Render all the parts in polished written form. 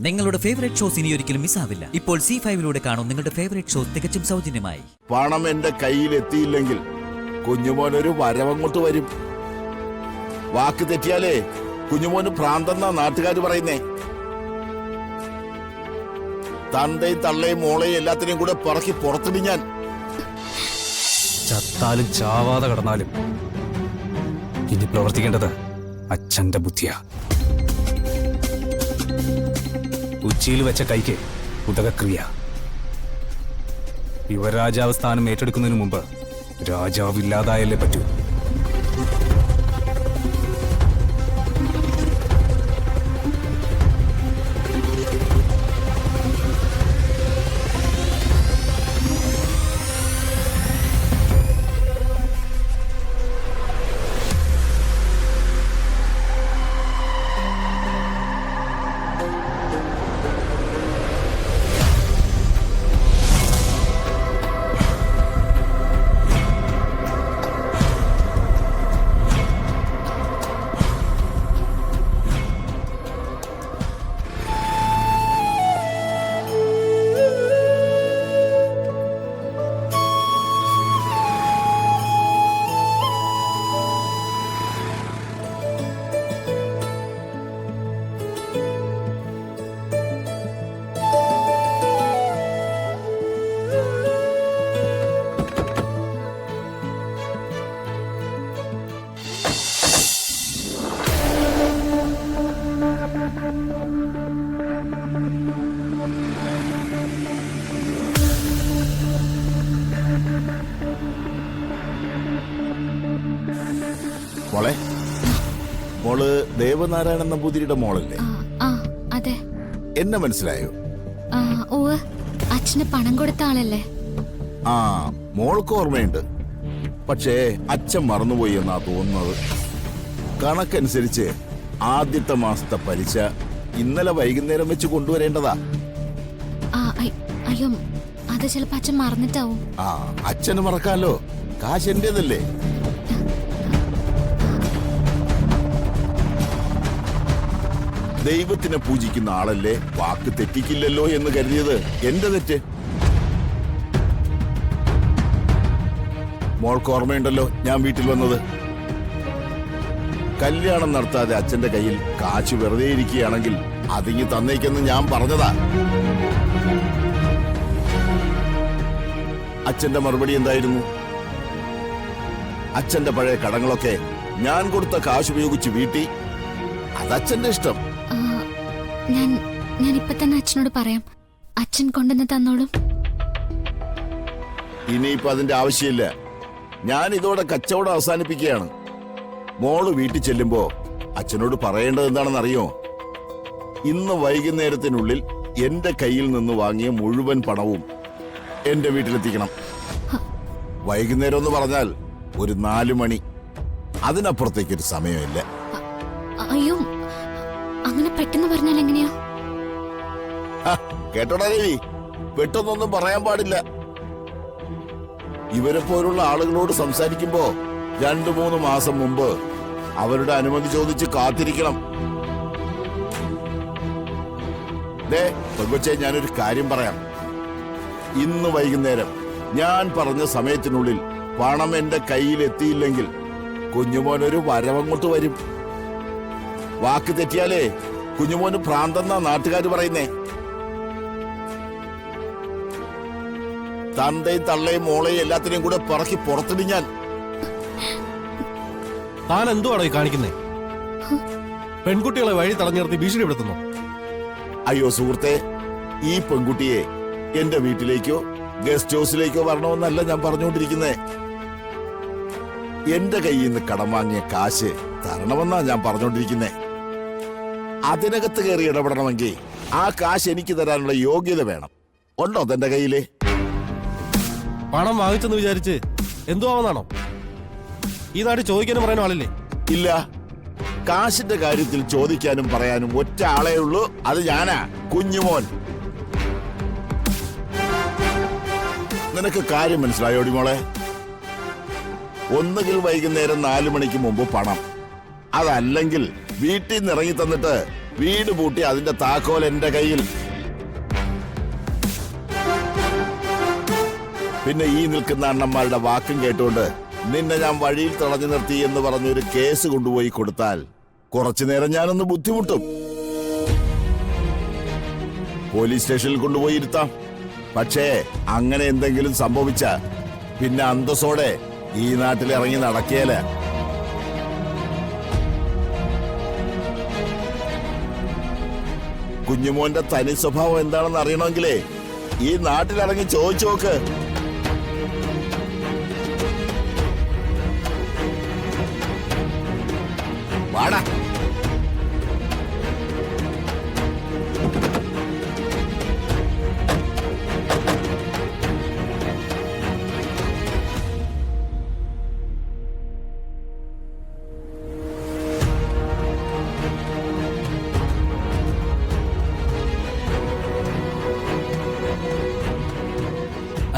നിങ്ങളുടെ favourite shows ഇനി ഒരിക്കലും മിസ്സാവില്ല. ഇപ്പോൾ C5 കാണും നിങ്ങളുടെ ഫേവറേറ്റ് ഷോസ് തികച്ചും സൗജന്യമായി. പണം എന്റെ കയ്യിൽ എത്തിയില്ലെങ്കിൽ കുഞ്ഞുമോനൊരു വരവങ്ങോട്ട് വരും. വാക്ക് തെറ്റിയാലേ കുഞ്ഞുമോന് ഭ്രാന്തെന്നാ നാട്ടുകാർ പറയുന്നേ. തന്തയും തള്ളയും മോളെയും എല്ലാത്തിനെയും കൂടെ പറക്കി പുറത്തിടി ഞാൻ. ചത്താലും ചാവാതെ കടന്നാലും ഇനി പ്രവർത്തിക്കേണ്ടത് അച്ഛന്റെ ബുദ്ധിയാ. ഉച്ചിയിൽ വെച്ച കൈക്ക് ഉദകക്രിയ. യുവരാജാവ് സ്ഥാനം ഏറ്റെടുക്കുന്നതിന് മുമ്പ് രാജാവ് ഇല്ലാതായല്ലേ പറ്റൂ. മോളെ, മോള് ദേവനാരായണൻ നമ്പൂതിരിയുടെ മോളല്ലേ? അതെ. എന്നെ മനസ്സിലായോ? അച്ഛന് പണം കൊടുത്ത ആളല്ലേ? ആ, മോൾക്ക് ഓർമ്മയുണ്ട്. പക്ഷേ അച്ഛൻ മറന്നുപോയി എന്നാ തോന്നുന്നത്. കണക്കനുസരിച്ച് ആദ്യത്തെ മാസത്തെ പലിശ ഇന്നലെ വൈകുന്നേരം വെച്ച് കൊണ്ടുവരേണ്ടതാ. അയ്യോ, അത് ചിലപ്പോ അച്ഛൻ മറന്നിട്ടാവും. ആ, അച്ഛന് മറക്കാലോ, കാശ് എന്റേതല്ലേ. ദൈവത്തിനെ പൂജിക്കുന്ന ആളല്ലേ, വാക്ക് തെറ്റിക്കില്ലല്ലോ എന്ന് കരുതിയത് എന്റെ തെറ്റ്. മോൾക്ക് ഓർമ്മയുണ്ടല്ലോ ഞാൻ വീട്ടിൽ വന്നത്. കല്യാണം നടത്താതെ അച്ഛന്റെ കയ്യിൽ കാശ് വെറുതെ ഇരിക്കുകയാണെങ്കിൽ അതിങ്ങി തന്നേക്കെന്ന് ഞാൻ പറഞ്ഞതാ. അച്ഛന്റെ മറുപടി എന്തായിരുന്നു? അച്ഛന്റെ പഴയ കടങ്ങളൊക്കെ ഞാൻ കൊടുത്ത കാശ് ഉപയോഗിച്ച് വീട്ടി. അതച്ഛന്റെ ഇഷ്ടം. ഞാൻ ഇപ്പൊ തന്നെ അച്ഛനോട് പറയാം. അച്ഛൻ കൊണ്ടുവന്ന് തന്നോളും. ഇനിയിപ്പോ അതിന്റെ ആവശ്യമില്ല. ഞാൻ ഇതോടെ കച്ചവടം അവസാനിപ്പിക്കുകയാണ്. മോള് വീട്ടിൽ ചെല്ലുമ്പോ അച്ഛനോട് പറയേണ്ടത് എന്താണെന്ന് അറിയോ? ഇന്ന് വൈകുന്നേരത്തിനുള്ളിൽ എന്റെ കയ്യിൽ നിന്ന് വാങ്ങിയ മുഴുവൻ പണവും എന്റെ വീട്ടിലെത്തിക്കണം. വൈകുന്നേരം എന്ന് പറഞ്ഞാൽ ഒരു 4 മണി. അതിനപ്പുറത്തേക്കൊരു സമയമില്ല. അയ്യോ, അങ്ങനെ പെട്ടെന്ന് പറഞ്ഞാൽ എങ്ങനെയാ? കേട്ടോടാ രവി, പെട്ടെന്നൊന്നും പറയാൻ പാടില്ല. ഇവരെ പോലുള്ള ആളുകളോട് സംസാരിക്കുമ്പോ 2-3 മാസം മുമ്പ് അവരുടെ അനുമതി ചോദിച്ച് കാത്തിരിക്കണം. പെങ്കൊച്ചേ, ഞാനൊരു കാര്യം പറയാം. ഇന്ന് വൈകുന്നേരം ഞാൻ പറഞ്ഞ സമയത്തിനുള്ളിൽ പണം എന്റെ കയ്യിൽ എത്തിയില്ലെങ്കിൽ കുഞ്ഞുമോനൊരു വരവങ്ങോട്ട് വരും. വാക്ക് തെറ്റിയാലേ കുഞ്ഞുമോന് ഭ്രാന്തെന്നാ നാട്ടുകാർ പറയുന്നേ. തന്തയും തള്ളയും മോളെയും എല്ലാത്തിനെയും കൂടെ പറക്കി പുറത്തിടി ഞാൻ. താൻ എന്തുവാണോ ഈ കാണിക്കുന്നേ? പെൺകുട്ടികളെ വഴി തടഞ്ഞു നിർത്തി ഭീഷണിപ്പെടുത്തുന്നു. അയ്യോ സുഹൃത്തെ, ഈ പെൺകുട്ടിയെ എന്റെ വീട്ടിലേക്കോ ഗസ്റ്റ് ഹൗസിലേക്കോ വരണമെന്നല്ല ഞാൻ പറഞ്ഞുകൊണ്ടിരിക്കുന്നേ. എന്റെ കയ്യിൽ നിന്ന് കടം വാങ്ങിയ കാശ് തരണമെന്നാ ഞാൻ പറഞ്ഞുകൊണ്ടിരിക്കുന്നേ. അതിനകത്ത് കയറി ഇടപെടണമെങ്കിൽ ആ കാശ് എനിക്ക് തരാനുള്ള യോഗ്യത വേണം. ഉണ്ടോ തന്റെ കയ്യില്? പണം വാങ്ങിച്ചെന്ന് വിചാരിച്ച് എന്തോ ആവുന്നാണോ? ഈ നാട്ടിൽ ചോദിക്കാനും പറയാനും ആളില്ലേ? ഇല്ല. കാശിന്റെ കാര്യത്തിൽ ചോദിക്കാനും പറയാനും ഒറ്റ ആളേ ഉള്ളൂ. അത് ഞാനാ, കുഞ്ഞുമോൻ. നിനക്ക് കാര്യം മനസ്സിലായോടി മോളെ? ഒന്നുകിൽ വൈകുന്നേരം 4 മണിക്ക് മുമ്പ് പണം, അതല്ലെങ്കിൽ വീട്ടിൽ നിന്ന് ഇറങ്ങി തന്നിട്ട് വീട് പൂട്ടി അതിന്റെ താക്കോൽ എന്റെ കയ്യിൽ. പിന്നെ ഈ നിൽക്കുന്ന അണ്ണന്മാരുടെ വാക്കും കേട്ടുകൊണ്ട് നിന്നെ ഞാൻ വഴിയിൽ തടഞ്ഞു നിർത്തി എന്ന് പറഞ്ഞൊരു കേസ് കൊണ്ടുപോയി കൊടുത്താൽ കുറച്ചു നേരം ഞാനൊന്ന് ബുദ്ധിമുട്ടും. പോലീസ് സ്റ്റേഷനിൽ കൊണ്ടുപോയി ഇരുത്താം. പക്ഷേ അങ്ങനെ എന്തെങ്കിലും സംഭവിച്ച പിന്നെ അന്തസ്സോടെ ഈ നാട്ടിൽ ഇറങ്ങി നടക്കേല. കുഞ്ഞുമോന്റെ തനി സ്വഭാവം എന്താണെന്ന് അറിയണമെങ്കിലേ ഈ നാട്ടിലിറങ്ങി ചോദിച്ചു നോക്ക്. വാടാ.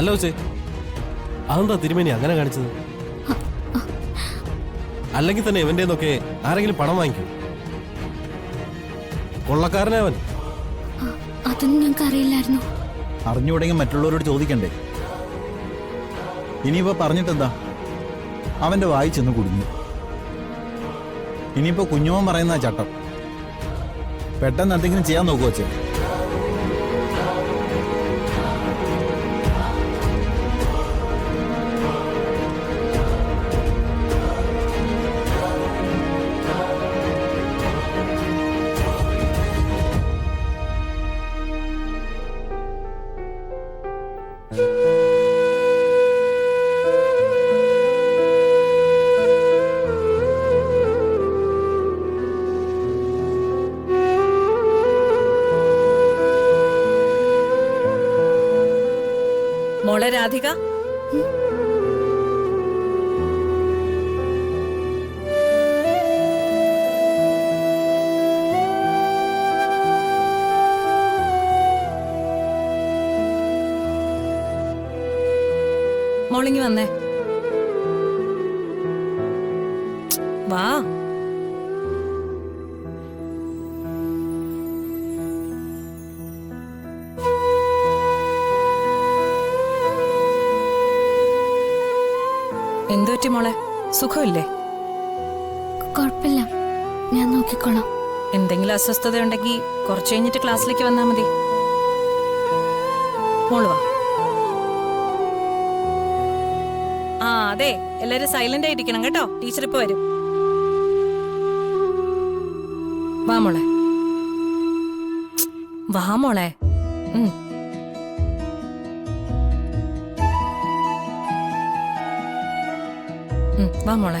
അല്ല ഉച്ചേ, അതെന്താ തിരുമേനി അങ്ങനെ കാണിച്ചത്? അല്ലെങ്കിൽ തന്നെ ഇവന്റെ നിന്നൊക്കെ ആരെങ്കിലും പണം വാങ്ങിക്കും. കൊള്ളക്കാരനെ അവൻ. അതൊന്നും ഞങ്ങൾക്ക് അറിയില്ലായിരുന്നു. അറിഞ്ഞുകൂടെങ്കിൽ മറ്റുള്ളവരോട് ചോദിക്കണ്ടേ? ഇനിയിപ്പോ പറഞ്ഞിട്ടെന്താ? അവന്റെ വായി ചെന്ന് കുടുങ്ങി. ഇനിയിപ്പോ കുഞ്ഞുമോൻ പറയുന്ന ചട്ടം. പെട്ടെന്ന് എന്തെങ്കിലും ചെയ്യാൻ നോക്കൂ വച്ചേ. മോളെ രാധിക, മോളിങ്ങി വന്നേ. വാ. എന്തുപറ്റി മോളെ? സുഖമില്ലേ? കുഴപ്പമില്ല, ഞാൻ നോക്കിക്കോളാം. എന്തെങ്കിലും അസ്വസ്ഥത ഉണ്ടെങ്കിൽ കുറച്ച് കഴിഞ്ഞിട്ട് ക്ലാസ്സിലേക്ക് വന്നാൽ മതി. മോള് വാ. ആ അതെ, എല്ലാരും സൈലന്റ് ആയിട്ടിരിക്കണം കേട്ടോ. ടീച്ചർ ഇപ്പൊ വരും. വാ മോളെ, വാ മോളെ. വാ മോളെ.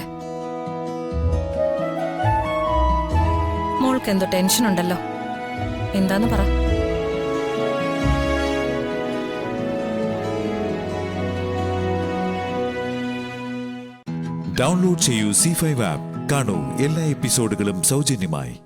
മോൾക്ക് എന്തോ ടെൻഷൻ ഉണ്ടല്ലോ, എന്താന്ന് പറ. ഡൗൺലോഡ് ചെയ്യൂ C5 ആപ്പ്. കാണൂ എല്ലാ എപ്പിസോഡുകളും സൗജന്യമായി.